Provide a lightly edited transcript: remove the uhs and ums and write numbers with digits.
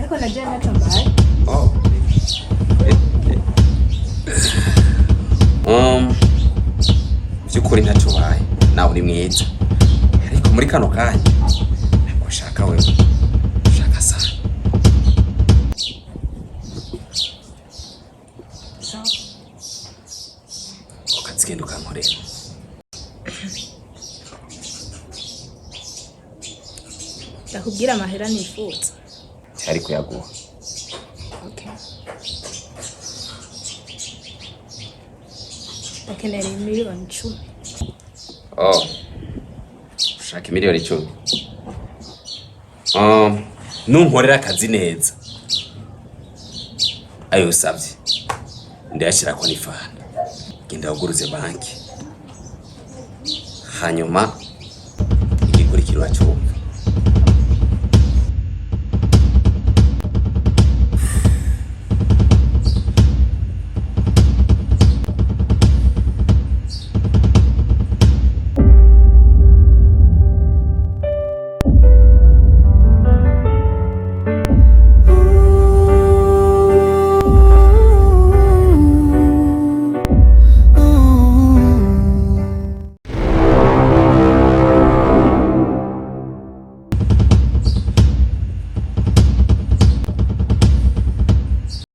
ariko na je natambaye. Oh. Byukuri ntacyo baye nawe uri mwiza ariko muri kano kanya ntabwo ushaka wewe ushaka sana. Ukazigenda ukankorera ndakubwira amahera nifuza ntari kuyaguha. okay bakenera miliyoni 10. Oh, ushaka miliyoni 10. Nunkorera akazi neza ayo usabye ndayashira ko nifana genda uguruze banki hanyuma igikurikirwa cyumva.